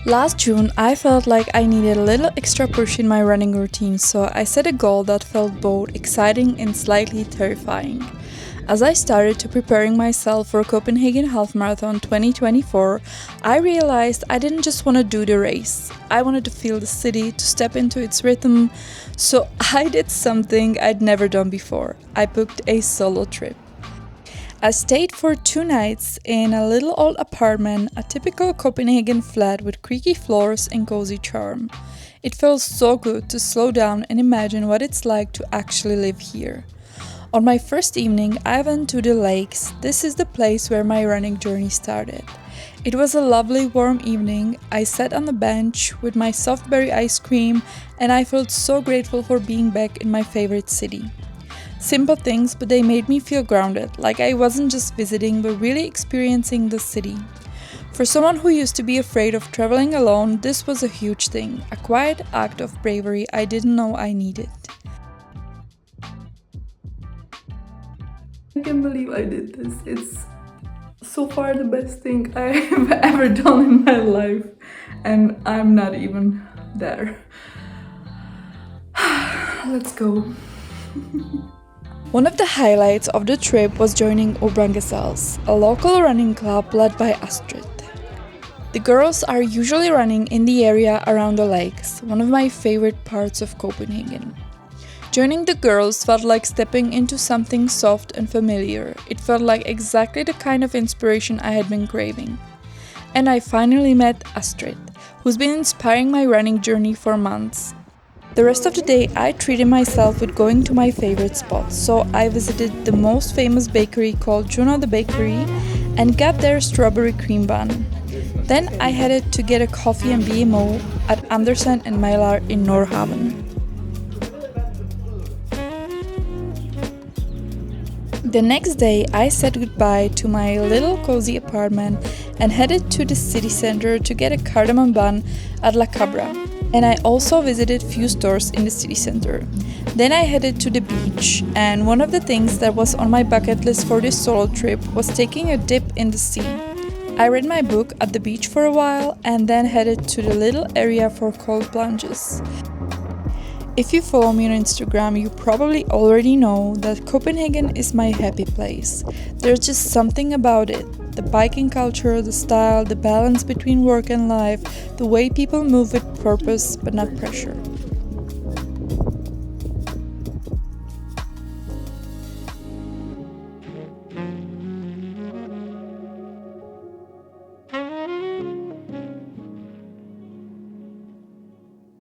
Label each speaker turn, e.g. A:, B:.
A: Last June, I felt like I needed a little extra push in my running routine, so I set a goal that felt both exciting and slightly terrifying. As I started to preparing myself for Copenhagen Half Marathon 2024, I realized I didn't just want to do the race. I wanted to feel the city, to step into its rhythm, so I did something I'd never done before. I booked a solo trip. I stayed for 2 nights in a little old apartment, a typical Copenhagen flat with creaky floors and cozy charm. It felt so good to slow down and imagine what it's like to actually live here. On my first evening, I went to the lakes. This is the place where my running journey started. It was a lovely warm evening. I sat on the bench with my soft berry ice cream, and I felt so grateful for being back in my favorite city. Simple things, but they made me feel grounded, like I wasn't just visiting but really experiencing the city. For someone who used to be afraid of traveling alone, this was a huge thing, a quiet act of bravery I didn't know I needed. I can't believe I did this. It's so far the best thing I've ever done in my life, and I'm not even there. Let's go. One of the highlights of the trip was joining Obrangesels, a local running club led by Astrid. The girls are usually running in the area around the lakes, one of my favorite parts of Copenhagen. Joining the girls felt like stepping into something soft and familiar. It felt like exactly the kind of inspiration I had been craving. And I finally met Astrid, who's been inspiring my running journey for months. The rest of the day I treated myself with going to my favorite spots, so I visited the most famous bakery called Juno the Bakery and got their strawberry cream bun. Then I headed to get a coffee and BMO at Andersen and Mejlar in Nordhavn. The next day I said goodbye to my little cozy apartment and headed to the city center to get a cardamom bun at La Cabra. And I also visited few stores in the city center. Then I headed to the beach, and one of the things that was on my bucket list for this solo trip was taking a dip in the sea. I read my book at the beach for a while and then headed to the little area for cold plunges. If you follow me on Instagram, you probably already know that Copenhagen is my happy place. There's just something about it. The biking culture, the style, the balance between work and life, the way people move with purpose but not pressure.